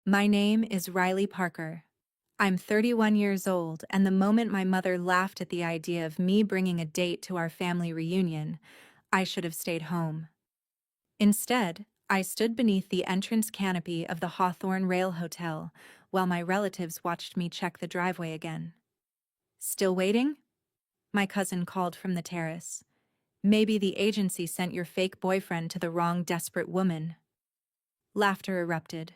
My name is Riley Parker. I'm 31 years old, and the moment my mother laughed at the idea of me bringing a date to our family reunion, I should have stayed home. Instead, I stood beneath the entrance canopy of the Hawthorne Rail Hotel while my relatives watched me check the driveway again. Still waiting? My cousin called from the terrace. Maybe the agency sent your fake boyfriend to the wrong desperate woman. Laughter erupted.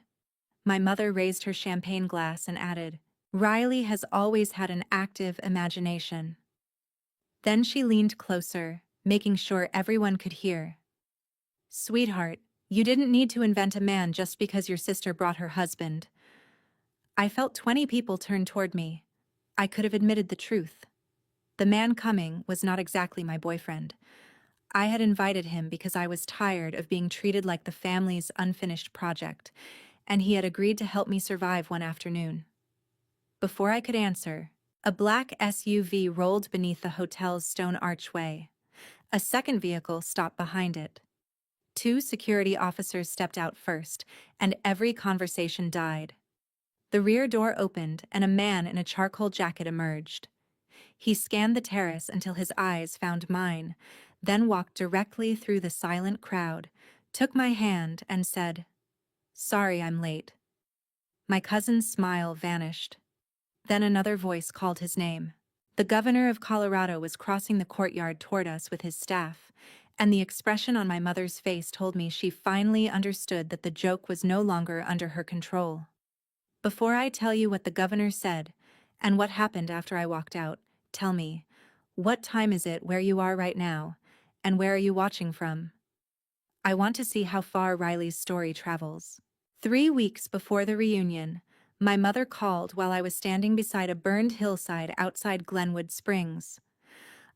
My mother raised her champagne glass and added, Riley has always had an active imagination. Then she leaned closer, making sure everyone could hear. Sweetheart, you didn't need to invent a man just because your sister brought her husband. I felt 20 people turn toward me. I could have admitted the truth. The man coming was not exactly my boyfriend. I had invited him because I was tired of being treated like the family's unfinished project, and he had agreed to help me survive one afternoon. Before I could answer, a black SUV rolled beneath the hotel's stone archway. A second vehicle stopped behind it. Two security officers stepped out first, and every conversation died. The rear door opened, and a man in a charcoal jacket emerged. He scanned the terrace until his eyes found mine, then walked directly through the silent crowd, took my hand, and said, Sorry I'm late. My cousin's smile vanished. Then another voice called his name. The governor of Colorado was crossing the courtyard toward us with his staff, and the expression on my mother's face told me she finally understood that the joke was no longer under her control. Before I tell you what the governor said, and what happened after I walked out, tell me, what time is it where you are right now, and where are you watching from? I want to see how far Riley's story travels. 3 weeks before the reunion, my mother called while I was standing beside a burned hillside outside Glenwood Springs.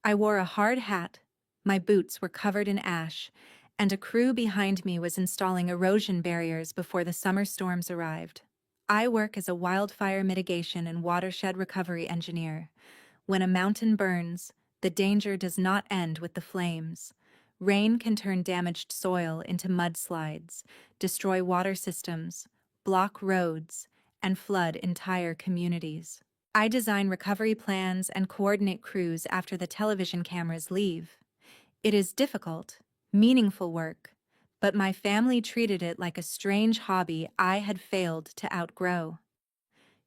I wore a hard hat, my boots were covered in ash, and a crew behind me was installing erosion barriers before the summer storms arrived. I work as a wildfire mitigation and watershed recovery engineer. When a mountain burns, the danger does not end with the flames. Rain can turn damaged soil into mudslides, destroy water systems, block roads, and flood entire communities. I design recovery plans and coordinate crews after the television cameras leave. It is difficult, meaningful work, but my family treated it like a strange hobby I had failed to outgrow.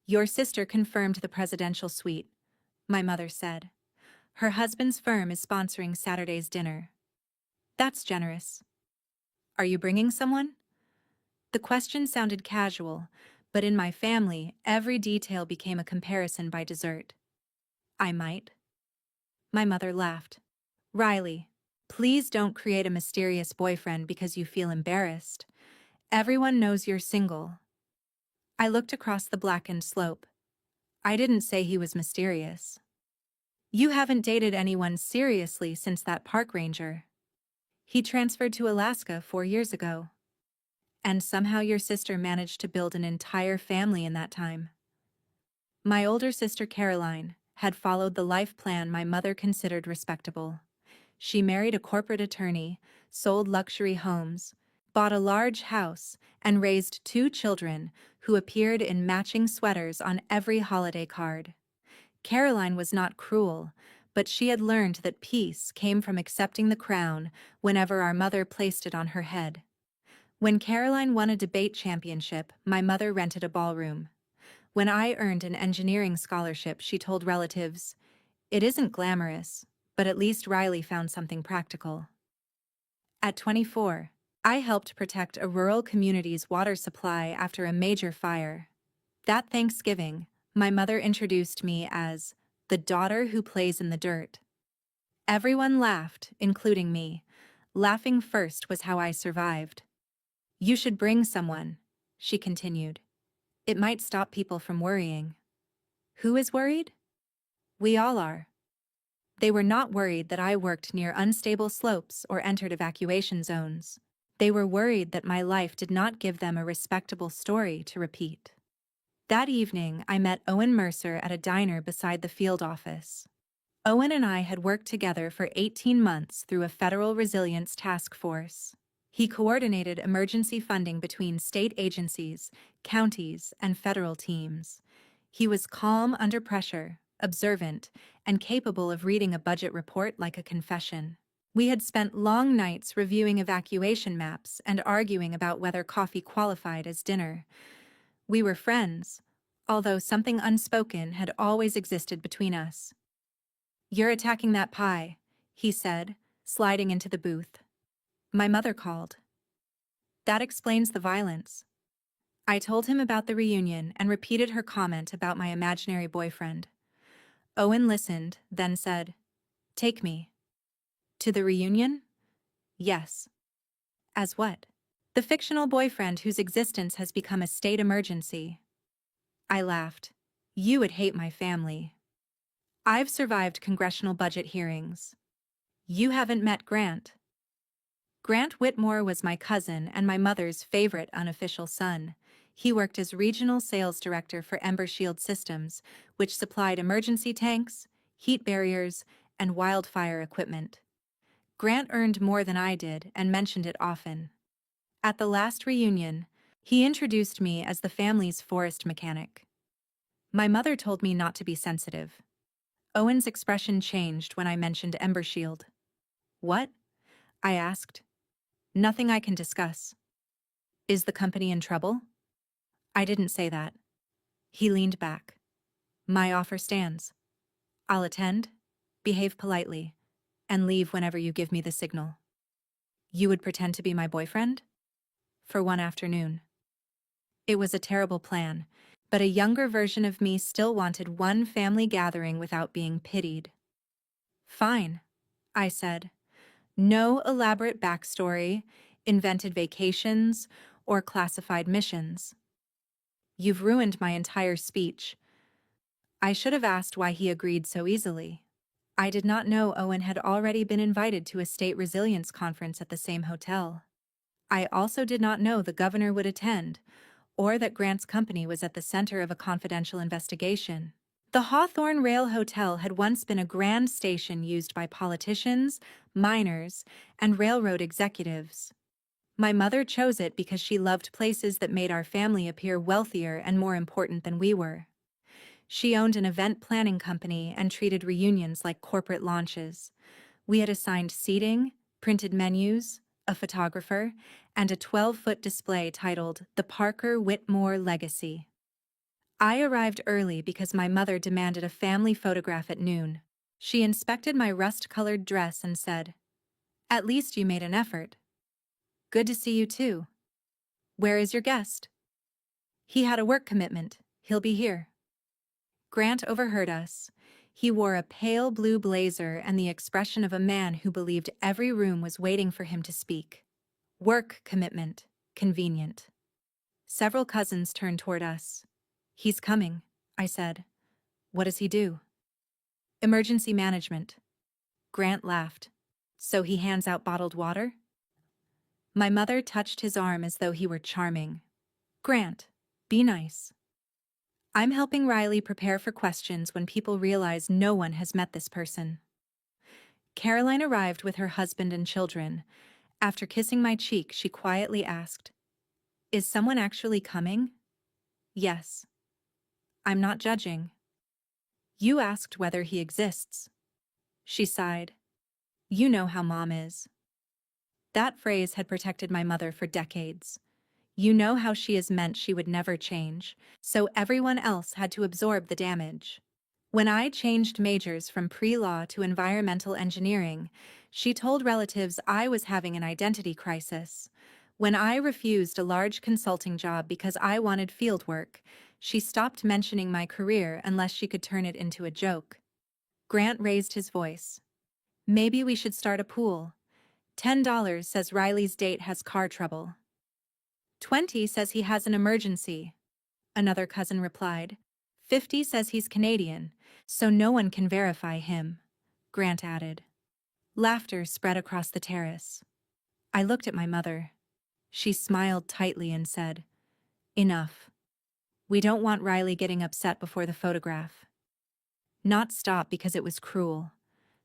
Your sister confirmed the presidential suite, my mother said. Her husband's firm is sponsoring Saturday's dinner. That's generous. Are you bringing someone? The question sounded casual, but in my family, every detail became a comparison by dessert. I might. My mother laughed. Riley, please don't create a mysterious boyfriend because you feel embarrassed. Everyone knows you're single. I looked across the blackened slope. I didn't say he was mysterious. You haven't dated anyone seriously since that park ranger. He transferred to Alaska 4 years ago. And somehow your sister managed to build an entire family in that time. My older sister Caroline had followed the life plan my mother considered respectable. She married a corporate attorney, sold luxury homes, bought a large house, and raised 2 children who appeared in matching sweaters on every holiday card. Caroline was not cruel, but she had learned that peace came from accepting the crown whenever our mother placed it on her head. When Caroline won a debate championship, my mother rented a ballroom. When I earned an engineering scholarship, she told relatives, It isn't glamorous, but at least Riley found something practical. At 24, I helped protect a rural community's water supply after a major fire. That Thanksgiving, my mother introduced me as the daughter who plays in the dirt. Everyone laughed, including me. Laughing first was how I survived. You should bring someone, she continued. It might stop people from worrying. Who is worried? We all are. They were not worried that I worked near unstable slopes or entered evacuation zones. They were worried that my life did not give them a respectable story to repeat. That evening, I met Owen Mercer at a diner beside the field office. Owen and I had worked together for 18 months through a federal resilience task force. He coordinated emergency funding between state agencies, counties, and federal teams. He was calm under pressure, observant, and capable of reading a budget report like a confession. We had spent long nights reviewing evacuation maps and arguing about whether coffee qualified as dinner. We were friends, although something unspoken had always existed between us. "You're attacking that pie," he said, sliding into the booth. "My mother called." "That explains the violence." I told him about the reunion and repeated her comment about my imaginary boyfriend. Owen listened, then said, "Take me." "To the reunion?" "Yes." "As what?" "The fictional boyfriend whose existence has become a state emergency." I laughed. "You would hate my family." "I've survived congressional budget hearings." "You haven't met Grant." Grant Whitmore was my cousin and my mother's favorite unofficial son. He worked as regional sales director for Ember Shield Systems, which supplied emergency tanks, heat barriers, and wildfire equipment. Grant earned more than I did and mentioned it often. At the last reunion, he introduced me as the family's forest mechanic. My mother told me not to be sensitive. Owen's expression changed when I mentioned Ember Shield. "What?" I asked. "Nothing I can discuss." "Is the company in trouble?" I didn't say that. He leaned back. "My offer stands. I'll attend, behave politely, and leave whenever you give me the signal." "You would pretend to be my boyfriend?" "For one afternoon." It was a terrible plan, but a younger version of me still wanted one family gathering without being pitied. "Fine," I said. "No elaborate backstory, invented vacations, or classified missions." "You've ruined my entire speech." I should have asked why he agreed so easily. I did not know Owen had already been invited to a state resilience conference at the same hotel. I also did not know the governor would attend, or that Grant's company was at the center of a confidential investigation. The Hawthorne Rail Hotel had once been a grand station used by politicians, miners, and railroad executives. My mother chose it because she loved places that made our family appear wealthier and more important than we were. She owned an event planning company and treated reunions like corporate launches. We had assigned seating, printed menus, a photographer, and a 12-foot display titled The Parker Whitmore Legacy. I arrived early because my mother demanded a family photograph at noon. She inspected my rust-colored dress and said, "At least you made an effort." "Good to see you too." "Where is your guest?" "He had a work commitment. He'll be here." Grant overheard us. He wore a pale blue blazer and the expression of a man who believed every room was waiting for him to speak. Work commitment. Convenient. Several cousins turned toward us. "He's coming," I said. "What does he do?" "Emergency management." Grant laughed. "So he hands out bottled water?" My mother touched his arm as though he were charming. "Grant, be nice." I'm helping Riley prepare for questions when people realize no one has met this person. Caroline arrived with her husband and children. After kissing my cheek, she quietly asked, "Is someone actually coming?" "Yes." "I'm not judging." "You asked whether he exists." She sighed. "You know how Mom is." That phrase had protected my mother for decades. You know how she is meant she would never change, so everyone else had to absorb the damage. When I changed majors from pre-law to environmental engineering, she told relatives I was having an identity crisis. When I refused a large consulting job because I wanted field work, she stopped mentioning my career unless she could turn it into a joke. Grant raised his voice. "Maybe we should start a pool. $10 says Riley's date has car trouble. 20 says he has an emergency," another cousin replied. 50 says he's Canadian, so no one can verify him, Grant added. Laughter spread across the terrace. I looked at my mother. She smiled tightly and said, "Enough. We don't want Riley getting upset before the photograph." Not stop because it was cruel.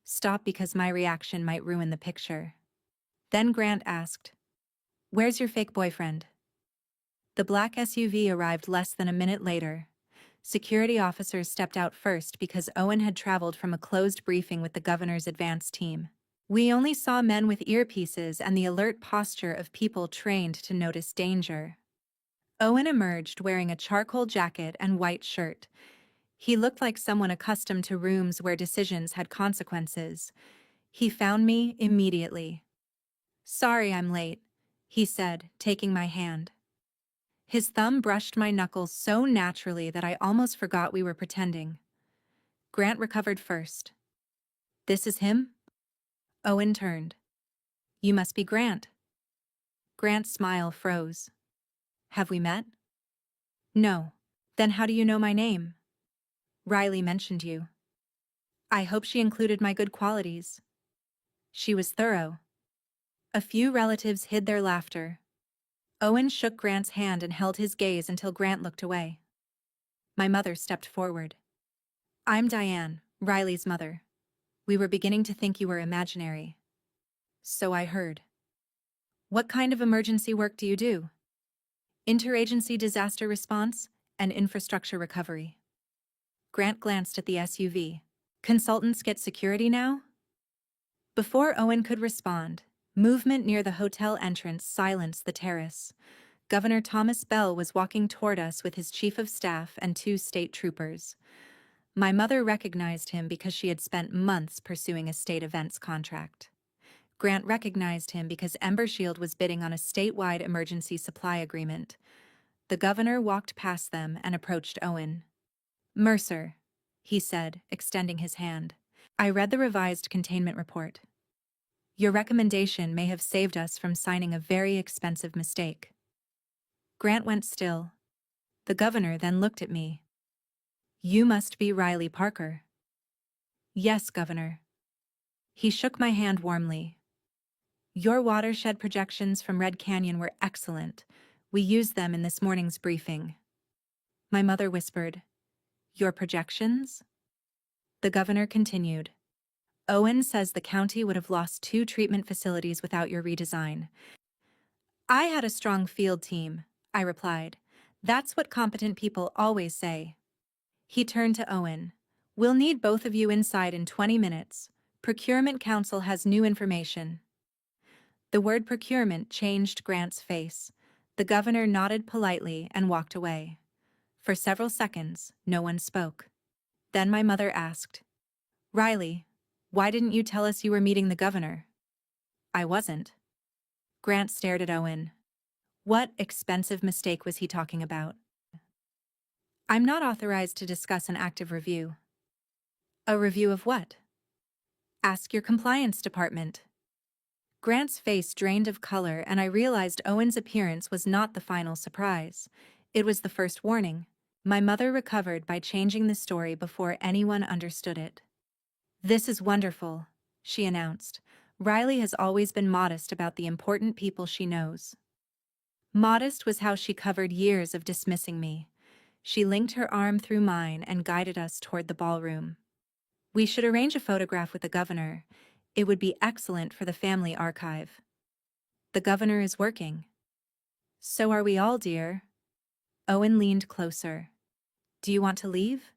Stop because my reaction might ruin the picture. Then Grant asked, Where's your fake boyfriend? The black SUV arrived less than a minute later. Security officers stepped out first because Owen had traveled from a closed briefing with the governor's advance team. We only saw men with earpieces and the alert posture of people trained to notice danger. Owen emerged wearing a charcoal jacket and white shirt. He looked like someone accustomed to rooms where decisions had consequences. He found me immediately. "Sorry I'm late," he said, taking my hand. His thumb brushed my knuckles so naturally that I almost forgot we were pretending. Grant recovered first. "This is him?" Owen turned. "You must be Grant." Grant's smile froze. "Have we met?" "No." "Then how do you know my name?" "Riley mentioned you." "I hope she included my good qualities." "She was thorough." A few relatives hid their laughter. Owen shook Grant's hand and held his gaze until Grant looked away. My mother stepped forward. "I'm Diane, Riley's mother. We were beginning to think you were imaginary." "So I heard." "What kind of emergency work do you do?" "Interagency disaster response and infrastructure recovery." Grant glanced at the SUV. "Consultants get security now?" Before Owen could respond, movement near the hotel entrance silenced the terrace. Governor Thomas Bell was walking toward us with his chief of staff and 2 state troopers. My mother recognized him because she had spent months pursuing a state events contract. Grant recognized him because Embershield was bidding on a statewide emergency supply agreement. The governor walked past them and approached Owen. "Mercer," he said, extending his hand. "I read the revised containment report. Your recommendation may have saved us from signing a very expensive mistake." Grant went still. The governor then looked at me. "You must be Riley Parker." "Yes, Governor." He shook my hand warmly. "Your watershed projections from Red Canyon were excellent. We used them in this morning's briefing." My mother whispered, "Your projections?" The governor continued. "Owen says the county would have lost 2 treatment facilities without your redesign." "I had a strong field team," I replied. "That's what competent people always say." He turned to Owen. "We'll need both of you inside in 20 minutes. Procurement Council has new information." The word procurement changed Grant's face. The governor nodded politely and walked away. For several seconds, no one spoke. Then my mother asked, "Riley, why didn't you tell us you were meeting the governor?" "I wasn't." Grant stared at Owen. What expensive mistake was he talking about? "I'm not authorized to discuss an active review." "A review of what?" "Ask your compliance department." Grant's face drained of color, and I realized Owen's appearance was not the final surprise. It was the first warning. My mother recovered by changing the story before anyone understood it. "This is wonderful," she announced. "Riley has always been modest about the important people she knows." Modest was how she covered years of dismissing me. She linked her arm through mine and guided us toward the ballroom. "We should arrange a photograph with the governor. It would be excellent for the family archive." "The governor is working." "So are we all, dear." Owen leaned closer. "Do you want to leave?"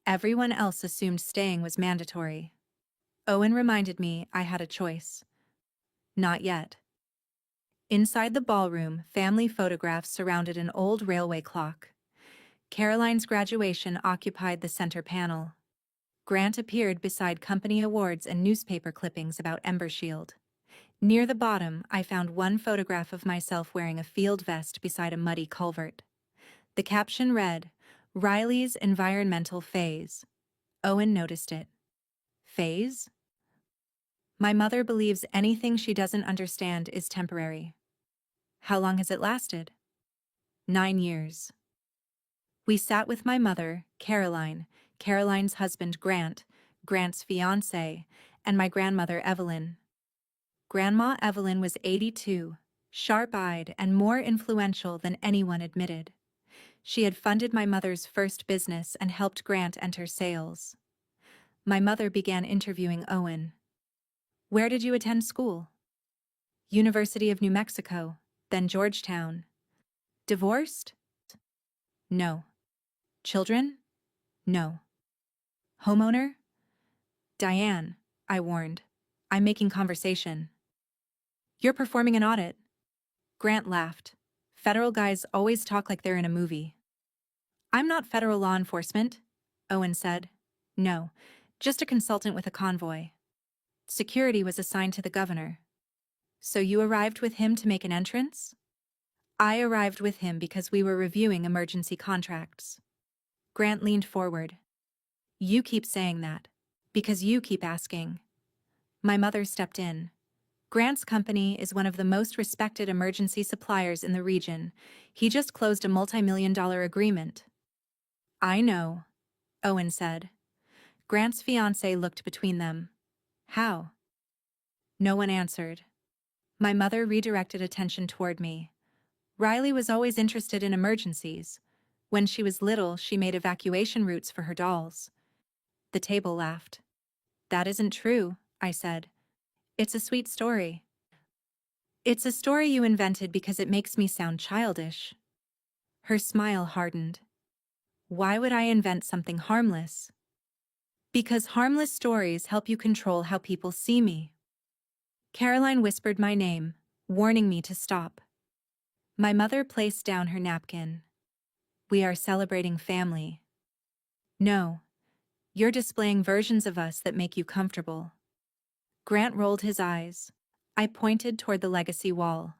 Everyone else assumed staying was mandatory. Owen reminded me I had a choice. "Not yet." Inside the ballroom, family photographs surrounded an old railway clock. Caroline's graduation occupied the center panel. Grant appeared beside company awards and newspaper clippings about Embershield. Near the bottom, I found one photograph of myself wearing a field vest beside a muddy culvert. The caption read, "Riley's environmental phase." Owen noticed it. "Phase?" My mother believes anything she doesn't understand is temporary. "How long has it lasted?" 9 years. We sat with my mother, Caroline, Caroline's husband Grant, Grant's fiancé, and my grandmother Evelyn. Grandma Evelyn was 82, sharp-eyed and more influential than anyone admitted. She had funded my mother's first business and helped Grant enter sales. My mother began interviewing Owen. "Where did you attend school?" University of New Mexico, then Georgetown. Divorced? No. Children? No. Homeowner? Diane, I warned. I'm making conversation. You're performing an audit. Grant laughed. Federal guys always talk like they're in a movie. I'm not federal law enforcement, Owen said. No, just a consultant with a convoy. Security was assigned to the governor. So you arrived with him to make an entrance? I arrived with him because we were reviewing emergency contracts. Grant leaned forward. You keep saying that. Because you keep asking. My mother stepped in. Grant's company is one of the most respected emergency suppliers in the region. He just closed a multi-million-dollar agreement. I know, Owen said. Grant's fiancé looked between them. How? No one answered. My mother redirected attention toward me. Riley was always interested in emergencies. When she was little, she made evacuation routes for her dolls. The table laughed. That isn't true, I said. It's a sweet story. It's a story you invented because it makes me sound childish. Her smile hardened. Why would I invent something harmless? Because harmless stories help you control how people see me. Caroline whispered my name, warning me to stop. My mother placed down her napkin. We are celebrating family. No, you're displaying versions of us that make you comfortable. Grant rolled his eyes. I pointed toward the legacy wall.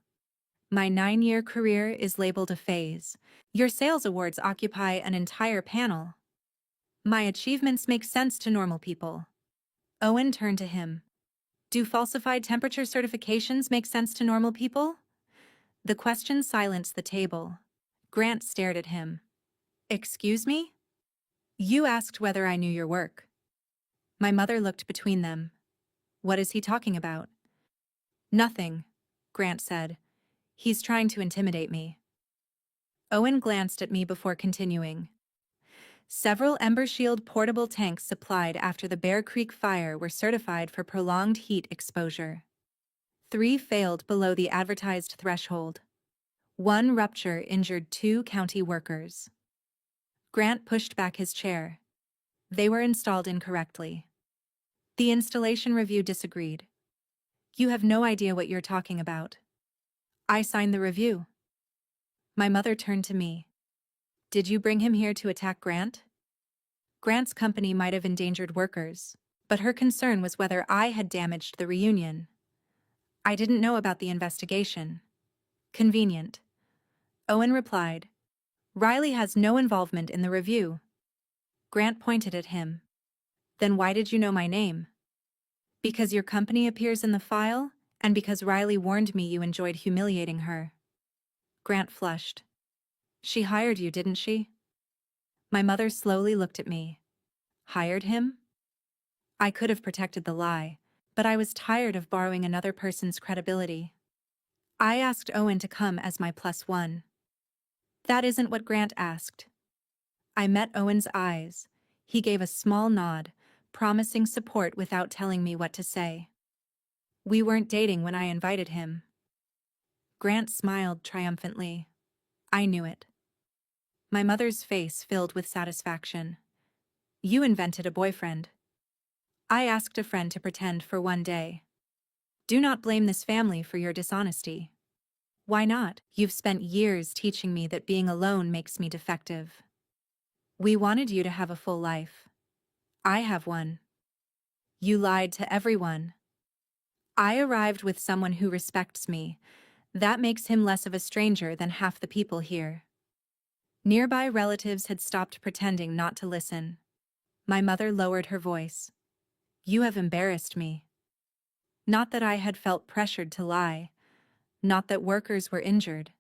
My 9-year career is labeled a phase. Your sales awards occupy an entire panel. My achievements make sense to normal people. Owen turned to him. Do falsified temperature certifications make sense to normal people? The question silenced the table. Grant stared at him. Excuse me? You asked whether I knew your work. My mother looked between them. What is he talking about? Nothing, Grant said. He's trying to intimidate me. Owen glanced at me before continuing. Several Ember Shield portable tanks supplied after the Bear Creek fire were certified for prolonged heat exposure. 3 failed below the advertised threshold. 1 rupture injured 2 county workers. Grant pushed back his chair. They were installed incorrectly. The installation review disagreed. You have no idea what you're talking about. I signed the review. My mother turned to me. Did you bring him here to attack Grant? Grant's company might have endangered workers, but her concern was whether I had damaged the reunion. I didn't know about the investigation. Convenient. Owen replied. Riley has no involvement in the review. Grant pointed at him. Then why did you know my name? Because your company appears in the file, and because Riley warned me you enjoyed humiliating her. Grant flushed. She hired you, didn't she? My mother slowly looked at me. Hired him? I could have protected the lie, but I was tired of borrowing another person's credibility. I asked Owen to come as my +1. That isn't what Grant asked. I met Owen's eyes. He gave a small nod, promising support without telling me what to say. We weren't dating when I invited him. Grant smiled triumphantly. I knew it. My mother's face filled with satisfaction. You invented a boyfriend. I asked a friend to pretend for 1 day. Do not blame this family for your dishonesty. Why not? You've spent years teaching me that being alone makes me defective. We wanted you to have a full life. I have one. You lied to everyone. I arrived with someone who respects me. That makes him less of a stranger than half the people here. Nearby relatives had stopped pretending not to listen. My mother lowered her voice. You have embarrassed me. Not that I had felt pressured to lie. Not that workers were injured.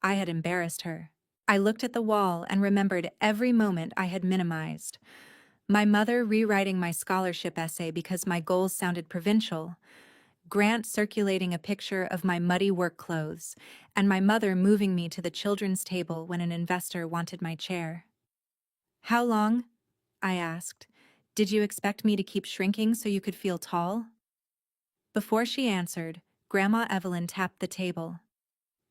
I had embarrassed her. I looked at the wall and remembered every moment I had minimized. My mother rewriting my scholarship essay because my goals sounded provincial. Grant circulating a picture of my muddy work clothes, and my mother moving me to the children's table when an investor wanted my chair. How long? I asked. Did you expect me to keep shrinking so you could feel tall? Before she answered, Grandma Evelyn tapped the table.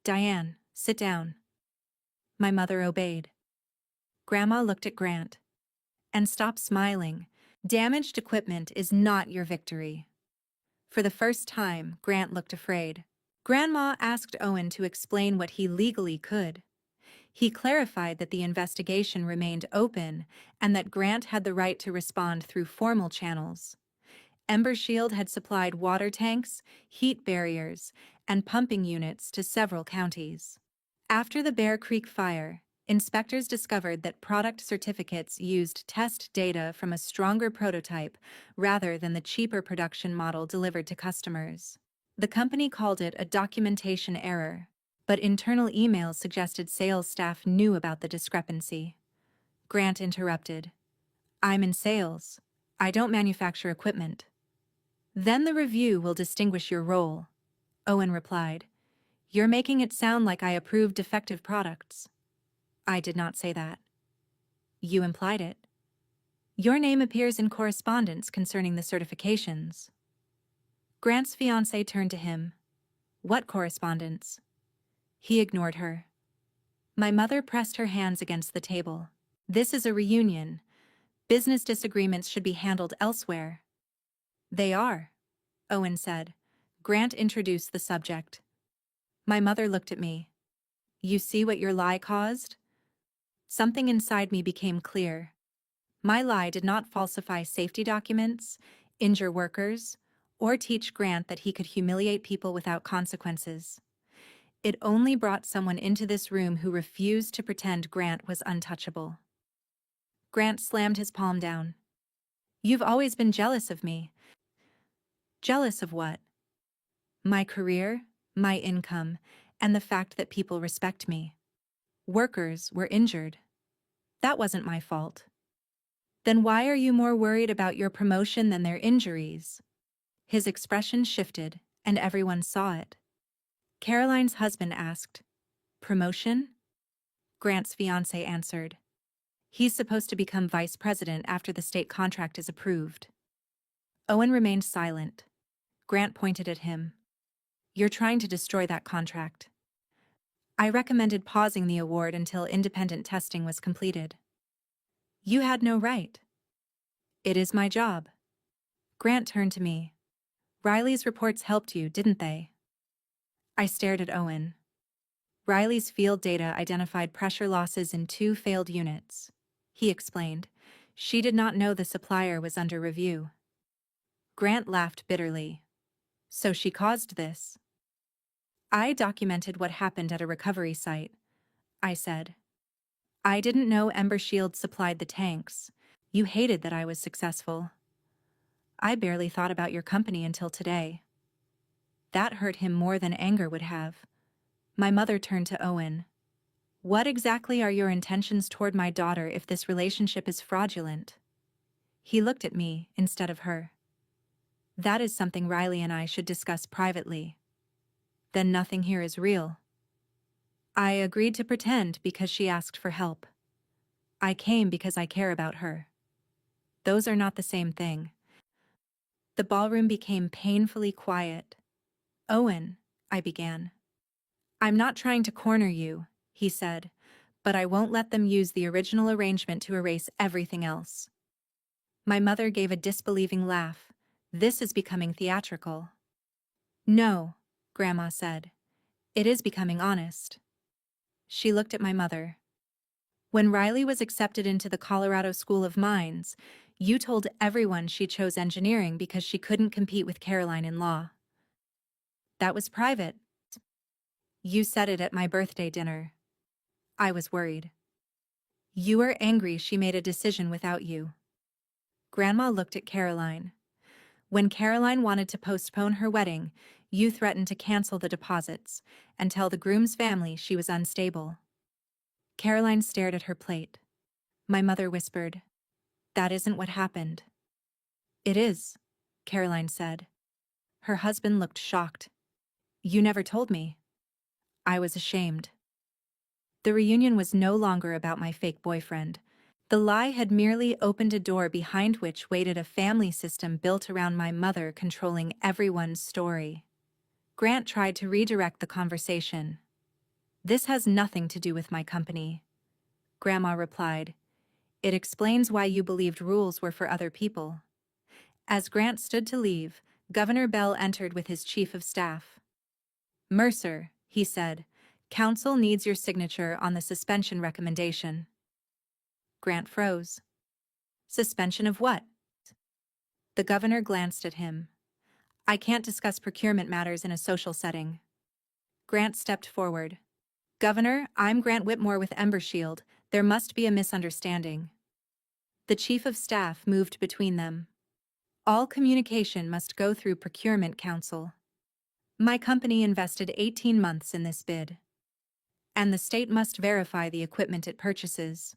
"Diane, sit down." My mother obeyed. Grandma looked at Grant and stopped smiling. "Damaged equipment is not your victory." For the first time, Grant looked afraid. Grandma asked Owen to explain what he legally could. He clarified that the investigation remained open and that Grant had the right to respond through formal channels. Embershield had supplied water tanks, heat barriers, and pumping units to several counties. After the Bear Creek fire, inspectors discovered that product certificates used test data from a stronger prototype rather than the cheaper production model delivered to customers. The company called it a documentation error, but internal emails suggested sales staff knew about the discrepancy. Grant interrupted. "I'm in sales. I don't manufacture equipment." "Then the review will distinguish your role," Owen replied. "You're making it sound like I approve defective products." "I did not say that." "You implied it." "Your name appears in correspondence concerning the certifications." Grant's fiancée turned to him. "What correspondence?" He ignored her. My mother pressed her hands against the table. "This is a reunion. Business disagreements should be handled elsewhere." "They are," Owen said. Grant introduced the subject. My mother looked at me. "You see what your lie caused?" Something inside me became clear. My lie did not falsify safety documents, injure workers, or teach Grant that he could humiliate people without consequences. It only brought someone into this room who refused to pretend Grant was untouchable. Grant slammed his palm down. "You've always been jealous of me." "Jealous of what?" "My career, my income, and the fact that people respect me. Workers were injured. That wasn't my fault." "Then why are you more worried about your promotion than their injuries?" His expression shifted, and everyone saw it. Caroline's husband asked, "Promotion?" Grant's fiancée answered, "He's supposed to become vice president after the state contract is approved." Owen remained silent. Grant pointed at him. "You're trying to destroy that contract." "I recommended pausing the award until independent testing was completed." "You had no right." "It is my job." Grant turned to me. "Riley's reports helped you, didn't they?" I stared at Owen. "Riley's field data identified pressure losses in 2 failed units," he explained. "She did not know the supplier was under review." Grant laughed bitterly. "So she caused this?" "I documented what happened at a recovery site," I said. "I didn't know Embershield supplied the tanks. You hated that I was successful." "I barely thought about your company until today." That hurt him more than anger would have. My mother turned to Owen. "What exactly are your intentions toward my daughter if this relationship is fraudulent?" He looked at me instead of her. "That is something Riley and I should discuss privately." "Then nothing here is real." "I agreed to pretend because she asked for help. I came because I care about her." "Those are not the same thing." The ballroom became painfully quiet. "Owen," I began. "I'm not trying to corner you," he said, "but I won't let them use the original arrangement to erase everything else." My mother gave a disbelieving laugh. "This is becoming theatrical." "No," Grandma said. "It is becoming honest." She looked at my mother. "When Riley was accepted into the Colorado School of Mines, you told everyone she chose engineering because she couldn't compete with Caroline in law." "That was private." "You said it at my birthday dinner." I was worried. "You were angry she made a decision without you." Grandma looked at Caroline. "When Caroline wanted to postpone her wedding, you threatened to cancel the deposits and tell the groom's family she was unstable." Caroline stared at her plate. My mother whispered, "That isn't what happened." "It is," Caroline said. Her husband looked shocked. "You never told me." I was ashamed. The reunion was no longer about my fake boyfriend. The lie had merely opened a door behind which waited a family system built around my mother controlling everyone's story. Grant tried to redirect the conversation. "This has nothing to do with my company," Grandma replied. "It explains why you believed rules were for other people." As Grant stood to leave, Governor Bell entered with his chief of staff. "Mercer," he said, "Council needs your signature on the suspension recommendation." Grant froze. "Suspension of what?" The governor glanced at him. "I can't discuss procurement matters in a social setting." Grant stepped forward. "Governor, I'm Grant Whitmore with Embershield. There must be a misunderstanding." The chief of staff moved between them. "All communication must go through Procurement Council. My company invested 18 months in this bid. And the state must verify the equipment it purchases,"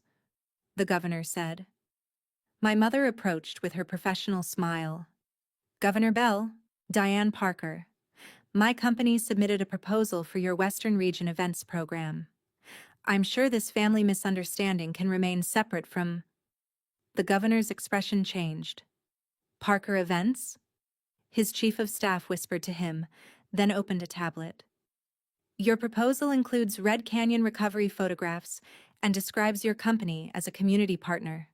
the governor said. My mother approached with her professional smile. "Governor Bell, Diane Parker. My company submitted a proposal for your Western Region events program. I'm sure this family misunderstanding can remain separate from—" The governor's expression changed. "Parker Events?" His chief of staff whispered to him, then opened a tablet. "Your proposal includes Red Canyon recovery photographs and describes your company as a community partner."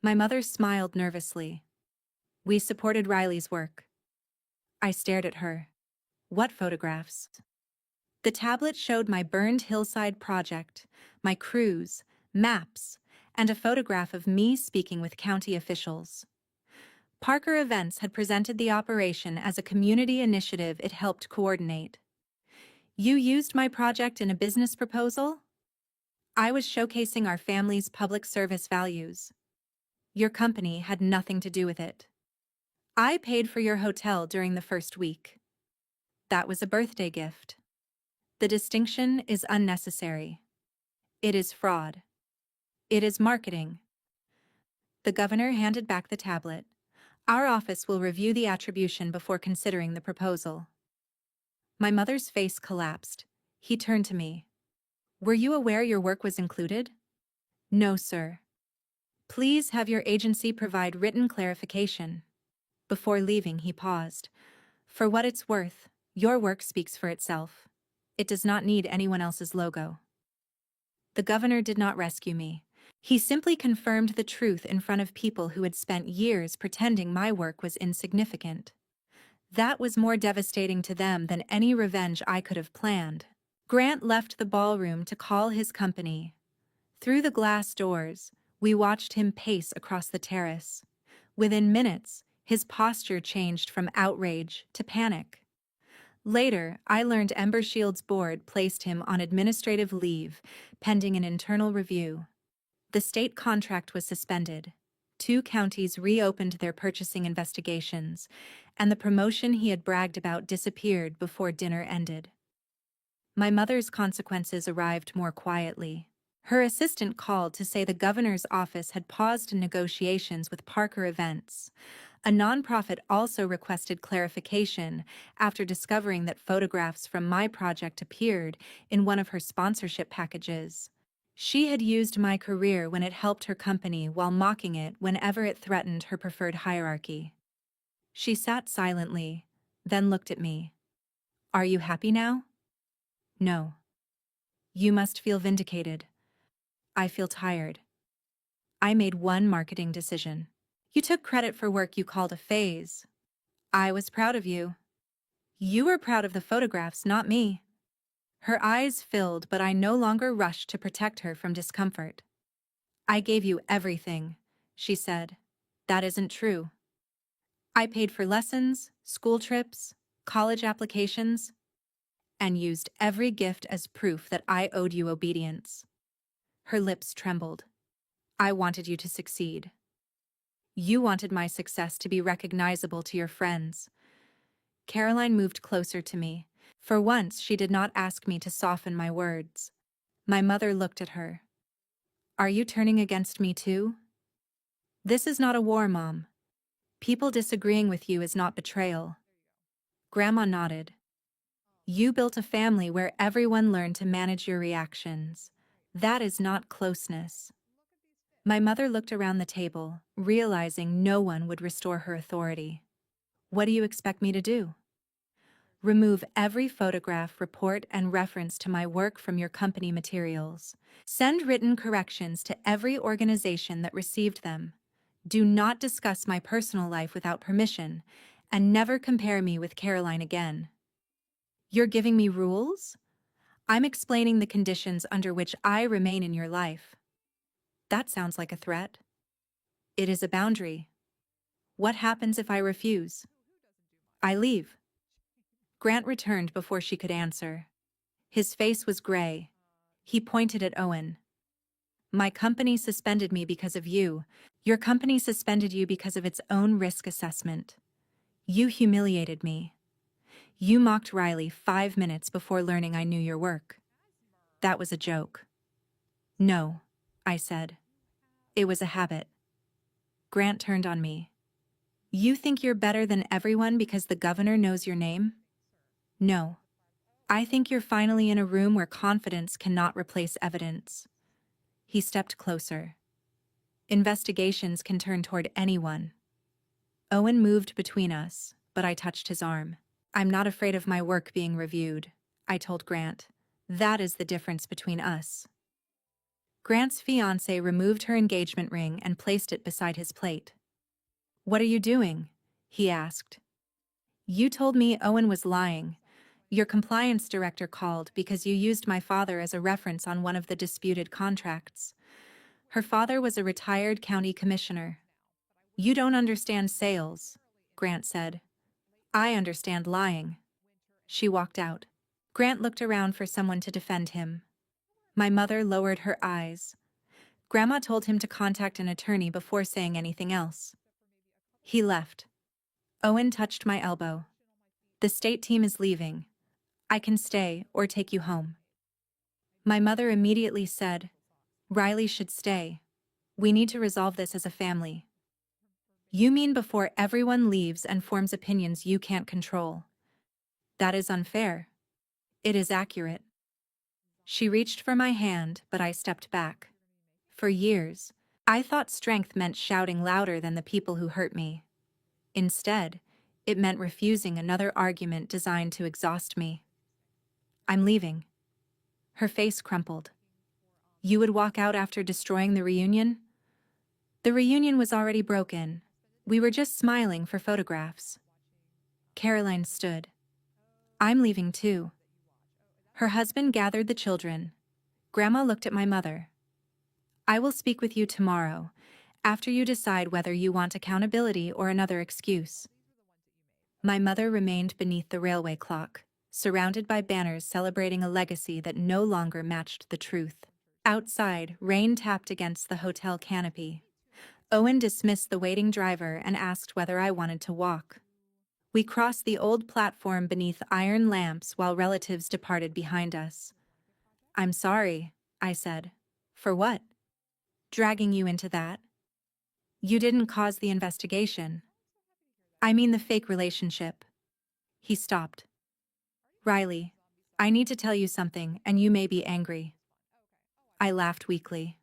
My mother smiled nervously. "We supported Riley's work." I stared at her. "What photographs?" The tablet showed my burned hillside project, my crews, maps, and a photograph of me speaking with county officials. Parker Events had presented the operation as a community initiative it helped coordinate. "You used my project in a business proposal?" "I was showcasing our family's public service values." "Your company had nothing to do with it." "I paid for your hotel during the first week." "That was a birthday gift." The distinction is unnecessary. It is fraud. It is marketing. The governor handed back the tablet. "Our office will review the attribution before considering the proposal." My mother's face collapsed. He turned to me. "Were you aware your work was included?" "No, sir." "Please have your agency provide written clarification." Before leaving, he paused. "For what it's worth, your work speaks for itself. It does not need anyone else's logo." The governor did not rescue me. He simply confirmed the truth in front of people who had spent years pretending my work was insignificant. That was more devastating to them than any revenge I could have planned. Grant left the ballroom to call his company. Through the glass doors, we watched him pace across the terrace. Within minutes, his posture changed from outrage to panic. Later, I learned Embershield's board placed him on administrative leave, pending an internal review. The state contract was suspended. 2 counties reopened their purchasing investigations, and the promotion he had bragged about disappeared before dinner ended. My mother's consequences arrived more quietly. Her assistant called to say the governor's office had paused negotiations with Parker Events. A nonprofit also requested clarification after discovering that photographs from my project appeared in one of her sponsorship packages. She had used my career when it helped her company while mocking it whenever it threatened her preferred hierarchy. She sat silently, then looked at me. "Are you happy now?" "No." "You must feel vindicated." "I feel tired." I made one marketing decision. "You took credit for work you called a phase." "I was proud of you." "You were proud of the photographs, not me." Her eyes filled, but I no longer rushed to protect her from discomfort. "I gave you everything," she said. "That isn't true." "I paid for lessons, school trips, college applications, and used every gift as proof that I owed you obedience." Her lips trembled. "I wanted you to succeed. You wanted my success to be recognizable to your friends." Caroline moved closer to me. For once, she did not ask me to soften my words. My mother looked at her. "Are you turning against me too?" "This is not a war, Mom. People disagreeing with you is not betrayal." Grandma nodded. "You built a family where everyone learned to manage your reactions. That is not closeness." My mother looked around the table, realizing no one would restore her authority. "What do you expect me to do?" Remove every photograph, report, and reference to my work from your company materials. Send written corrections to every organization that received them. Do not discuss my personal life without permission, and never compare me with Caroline again. You're giving me rules? I'm explaining the conditions under which I remain in your life. That sounds like a threat. It is a boundary. What happens if I refuse? I leave. Grant returned before she could answer. His face was gray. He pointed at Owen. My company suspended me because of you. Your company suspended you because of its own risk assessment. You humiliated me. You mocked Riley 5 minutes before learning I knew your work. That was a joke. No, I said. It was a habit. Grant turned on me. You think you're better than everyone because the governor knows your name? No. I think you're finally in a room where confidence cannot replace evidence. He stepped closer. Investigations can turn toward anyone. Owen moved between us, but I touched his arm. I'm not afraid of my work being reviewed, I told Grant. That is the difference between us. Grant's fiancée removed her engagement ring and placed it beside his plate. What are you doing? He asked. You told me Owen was lying. Your compliance director called because you used my father as a reference on one of the disputed contracts. Her father was a retired county commissioner. You don't understand sales, Grant said. I understand lying. She walked out. Grant looked around for someone to defend him. My mother lowered her eyes. Grandma told him to contact an attorney before saying anything else. He left. Owen touched my elbow. The state team is leaving. I can stay or take you home. My mother immediately said, Riley should stay. We need to resolve this as a family. You mean before everyone leaves and forms opinions you can't control? That is unfair. It is accurate. She reached for my hand, but I stepped back. For years, I thought strength meant shouting louder than the people who hurt me. Instead, it meant refusing another argument designed to exhaust me. I'm leaving. Her face crumpled. You would walk out after destroying the reunion? The reunion was already broken. We were just smiling for photographs. Caroline stood. I'm leaving too. Her husband gathered the children. Grandma looked at my mother. I will speak with you tomorrow, after you decide whether you want accountability or another excuse. My mother remained beneath the railway clock, surrounded by banners celebrating a legacy that no longer matched the truth. Outside, rain tapped against the hotel canopy. Owen dismissed the waiting driver and asked whether I wanted to walk. We crossed the old platform beneath iron lamps while relatives departed behind us. I'm sorry, I said. For what? Dragging you into that? You didn't cause the investigation. I mean the fake relationship. He stopped. Riley, I need to tell you something, and you may be angry. I laughed weakly.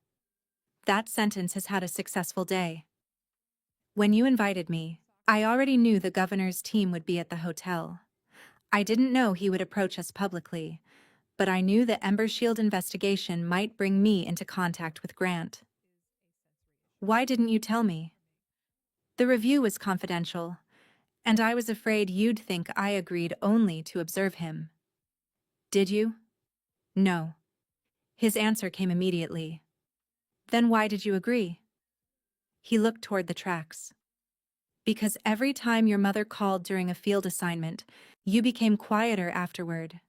That sentence has had a successful day. When you invited me, I already knew the governor's team would be at the hotel. I didn't know he would approach us publicly, but I knew the Ember Shield investigation might bring me into contact with Grant. Why didn't you tell me? The review was confidential, and I was afraid you'd think I agreed only to observe him. Did you? No. His answer came immediately. Then why did you agree? He looked toward the tracks. Because every time your mother called during a field assignment, you became quieter afterward.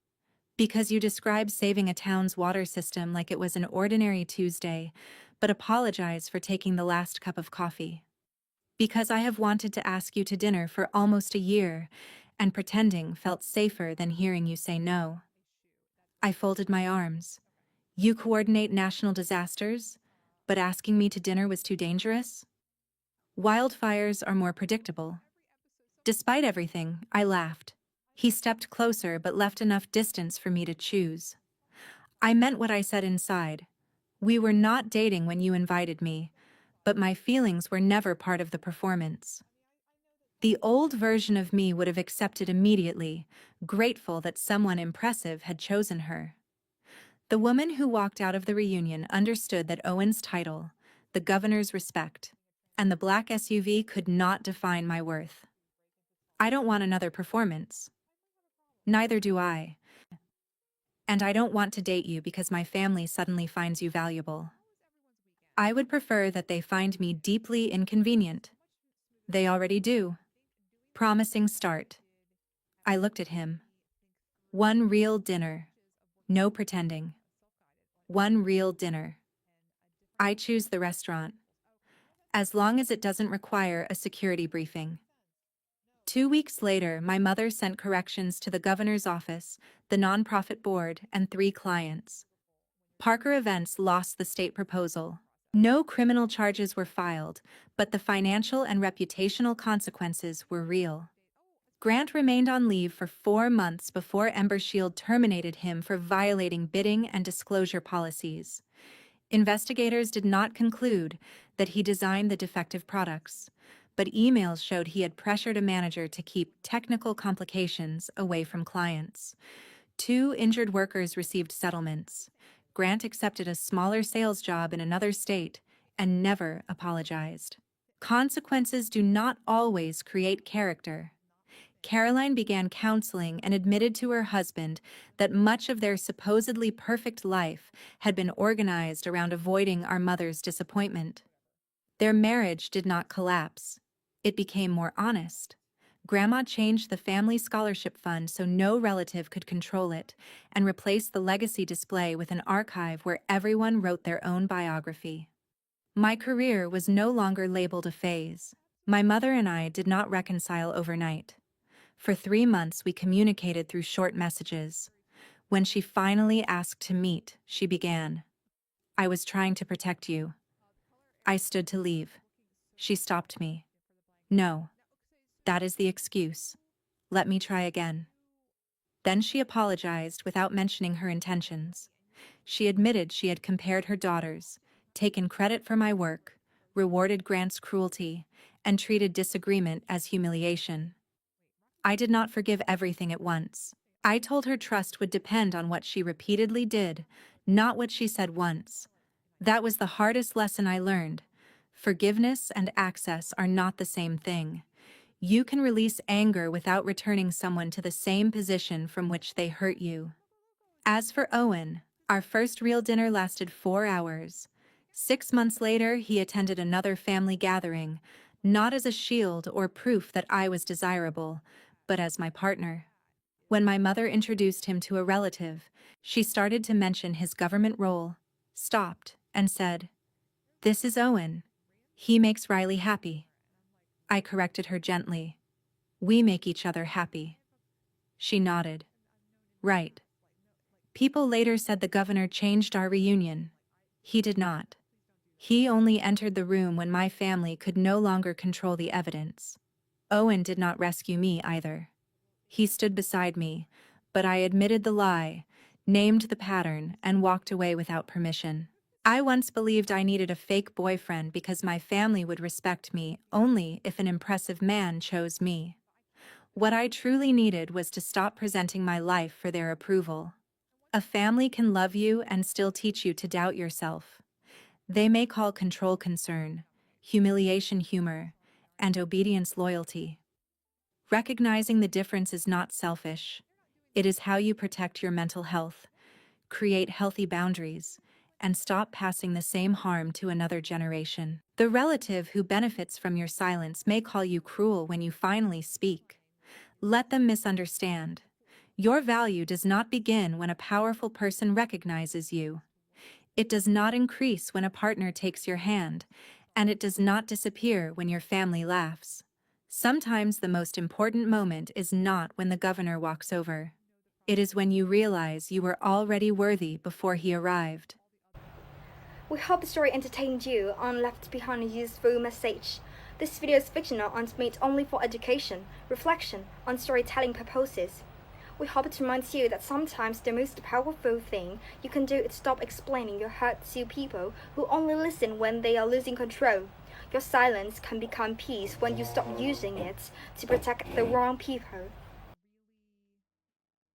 Because you described saving a town's water system like it was an ordinary Tuesday, but apologized for taking the last cup of coffee. Because I have wanted to ask you to dinner for almost a year, and pretending felt safer than hearing you say no. I folded my arms. You coordinate national disasters, but asking me to dinner was too dangerous? Wildfires are more predictable. Despite everything, I laughed. He stepped closer but left enough distance for me to choose. I meant what I said inside. We were not dating when you invited me, but my feelings were never part of the performance. The old version of me would have accepted immediately, grateful that someone impressive had chosen her. The woman who walked out of the reunion understood that Owen's title, the governor's respect, and the black SUV could not define my worth. I don't want another performance. Neither do I. And I don't want to date you because my family suddenly finds you valuable. I would prefer that they find me deeply inconvenient. They already do. Promising start. I looked at him. One real dinner. No pretending. One real dinner. I choose the restaurant. As long as it doesn't require a security briefing. 2 weeks later, my mother sent corrections to the governor's office, the nonprofit board, and 3 clients. Parker Events lost the state proposal. No criminal charges were filed, but the financial and reputational consequences were real. Grant remained on leave for 4 months before Embershield terminated him for violating bidding and disclosure policies. Investigators did not conclude that he designed the defective products, but emails showed he had pressured a manager to keep technical complications away from clients. 2 injured workers received settlements. Grant accepted a smaller sales job in another state and never apologized. Consequences do not always create character. Caroline began counseling and admitted to her husband that much of their supposedly perfect life had been organized around avoiding our mother's disappointment. Their marriage did not collapse. It became more honest. Grandma changed the family scholarship fund so no relative could control it and replaced the legacy display with an archive where everyone wrote their own biography. My career was no longer labeled a phase. My mother and I did not reconcile overnight. For 3 months, we communicated through short messages. When she finally asked to meet, she began. I was trying to protect you. I stood to leave. She stopped me. No. That is the excuse. Let me try again. Then she apologized without mentioning her intentions. She admitted she had compared her daughters, taken credit for my work, rewarded Grant's cruelty, and treated disagreement as humiliation. I did not forgive everything at once. I told her trust would depend on what she repeatedly did, not what she said once. That was the hardest lesson I learned. Forgiveness and access are not the same thing. You can release anger without returning someone to the same position from which they hurt you. As for Owen, our first real dinner lasted 4 hours. 6 months later, he attended another family gathering, not as a shield or proof that I was desirable, but as my partner. When my mother introduced him to a relative, she started to mention his government role, stopped, and said, "This is Owen. He makes Riley happy." I corrected her gently. "We make each other happy." She nodded. "Right." People later said the governor changed our reunion. He did not. He only entered the room when my family could no longer control the evidence. Owen did not rescue me either. He stood beside me, but I admitted the lie, named the pattern, and walked away without permission. I once believed I needed a fake boyfriend because my family would respect me only if an impressive man chose me. What I truly needed was to stop presenting my life for their approval. A family can love you and still teach you to doubt yourself. They may call control concern, humiliation humor, and obedience loyalty. Recognizing the difference is not selfish. It is how you protect your mental health, create healthy boundaries, and stop passing the same harm to another generation. The relative who benefits from your silence may call you cruel when you finally speak. Let them misunderstand. Your value does not begin when a powerful person recognizes you. It does not increase when a partner takes your hand, and it does not disappear when your family laughs. Sometimes the most important moment is not when the governor walks over. It is when you realize you were already worthy before he arrived. We hope the story entertained you and left behind a useful message. This video is fictional and made only for education, reflection, and storytelling purposes. We hope it reminds you that sometimes the most powerful thing you can do is stop explaining your hurt to people who only listen when they are losing control. Your silence can become peace when you stop using it to protect the wrong people.